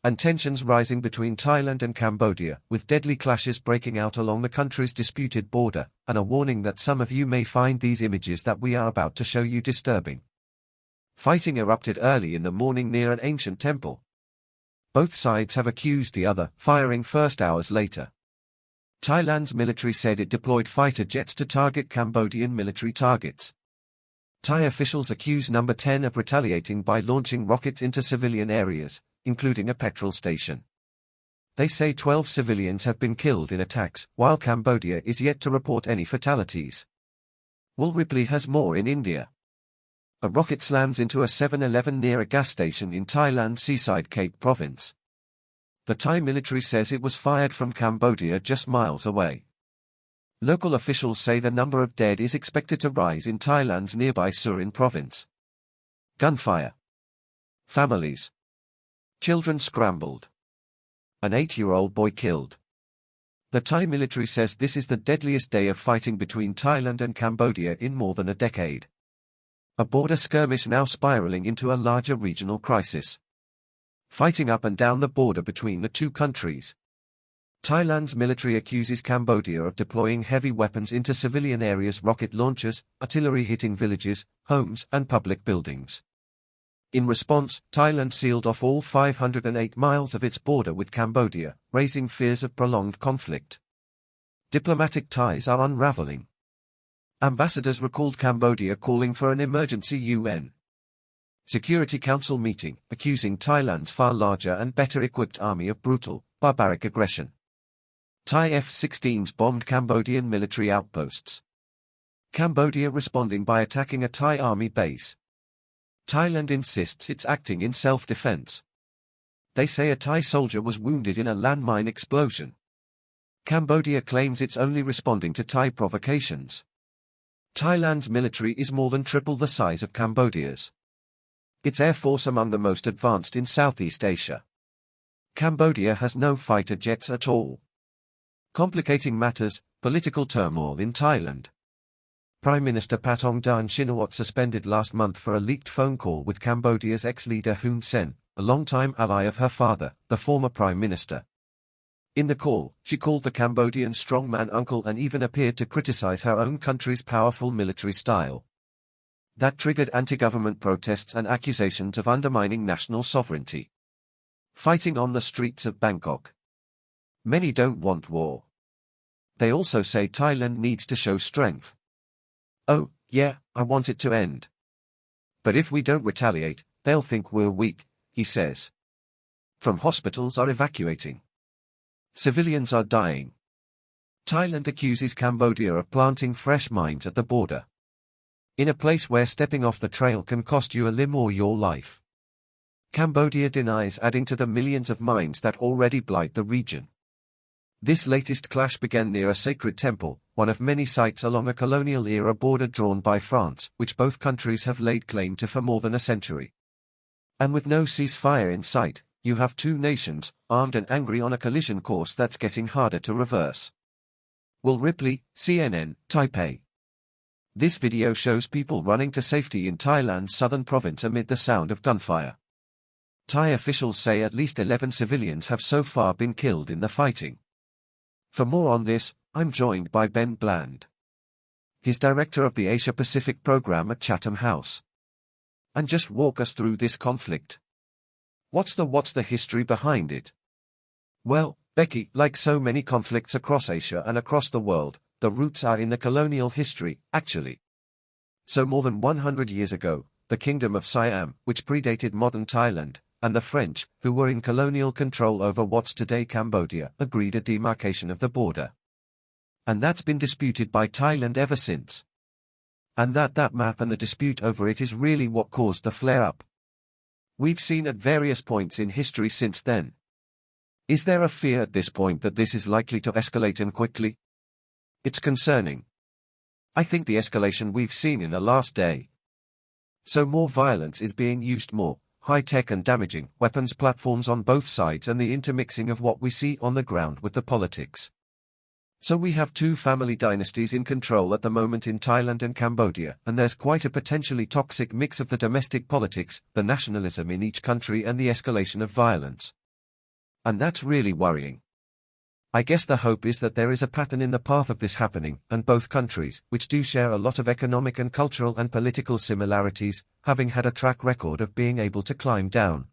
and tensions rising between Thailand and Cambodia, with deadly clashes breaking out along the country's disputed border, and a warning that some of you may find these images that we are about to show you disturbing. Fighting erupted early in the morning near an ancient temple. Both sides have accused the other, firing first hours later. Thailand's military said it deployed fighter jets to target Cambodian military targets. Thai officials accuse Number 10 of retaliating by launching rockets into civilian areas, including a petrol station. They say 12 civilians have been killed in attacks, while Cambodia is yet to report any fatalities. Will Ripley has more in India. A rocket slams into a 7-Eleven near a gas station in Thailand's seaside Cape province. The Thai military says it was fired from Cambodia just miles away. Local officials say the number of dead is expected to rise in Thailand's nearby Surin province. Gunfire. Families. Children scrambled. An 8-year-old boy killed. The Thai military says this is the deadliest day of fighting between Thailand and Cambodia in more than a decade. A border skirmish now spiraling into a larger regional crisis. Fighting up and down the border between the two countries. Thailand's military accuses Cambodia of deploying heavy weapons into civilian areas, rocket launchers, artillery hitting villages, homes, and public buildings. In response, Thailand sealed off all 508 miles of its border with Cambodia, raising fears of prolonged conflict. Diplomatic ties are unraveling. Ambassadors recalled Cambodia calling for an emergency UN Security Council meeting, accusing Thailand's far larger and better-equipped army of brutal, barbaric aggression. Thai F-16s bombed Cambodian military outposts. Cambodia responding by attacking a Thai army base. Thailand insists it's acting in self-defense. They say a Thai soldier was wounded in a landmine explosion. Cambodia claims it's only responding to Thai provocations. Thailand's military is more than triple the size of Cambodia's. Its air force among the most advanced in Southeast Asia. Cambodia has no fighter jets at all. Complicating matters, political turmoil in Thailand. Prime Minister Pattongtarn Shinawatra suspended last month for a leaked phone call with Cambodia's ex-leader Hun Sen, a longtime ally of her father, the former prime minister. In the call, she called the Cambodian strongman uncle and even appeared to criticize her own country's powerful military style. That triggered anti-government protests and accusations of undermining national sovereignty. Fighting on the streets of Bangkok. Many don't want war. They also say Thailand needs to show strength. Oh, yeah, I want it to end. But if we don't retaliate, they'll think we're weak, he says. From hospitals are evacuating. Civilians are dying. Thailand accuses Cambodia of planting fresh mines at the border. In a place where stepping off the trail can cost you a limb or your life. Cambodia denies adding to the millions of mines that already blight the region. This latest clash began near a sacred temple, one of many sites along a colonial-era border drawn by France, which both countries have laid claim to for more than a century. And with no ceasefire in sight, you have two nations, armed and angry on a collision course that's getting harder to reverse. Will Ripley, CNN, Taipei. This video shows people running to safety in Thailand's southern province amid the sound of gunfire. Thai officials say at least 11 civilians have so far been killed in the fighting. For more on this, I'm joined by Ben Bland. He's director of the Asia-Pacific program at Chatham House. And just walk us through this conflict. What's the history behind it? Well, Becky, like so many conflicts across Asia and across the world, the roots are in the colonial history, actually. So more than 100 years ago, the Kingdom of Siam, which predated modern Thailand, and the French, who were in colonial control over what's today Cambodia, agreed a demarcation of the border. And that's been disputed by Thailand ever since. And that map and the dispute over it is really what caused the flare-up. We've seen at various points in history since then. Is there a fear at this point that this is likely to escalate and quickly? It's concerning. I think the escalation we've seen in the last day. So more violence is being used, more high-tech and damaging weapons platforms on both sides, and the intermixing of what we see on the ground with the politics. So we have two family dynasties in control at the moment in Thailand and Cambodia, and there's quite a potentially toxic mix of the domestic politics, the nationalism in each country, and the escalation of violence. And that's really worrying. I guess the hope is that there is a pattern in the path of this happening, and both countries, which do share a lot of economic and cultural and political similarities, having had a track record of being able to climb down.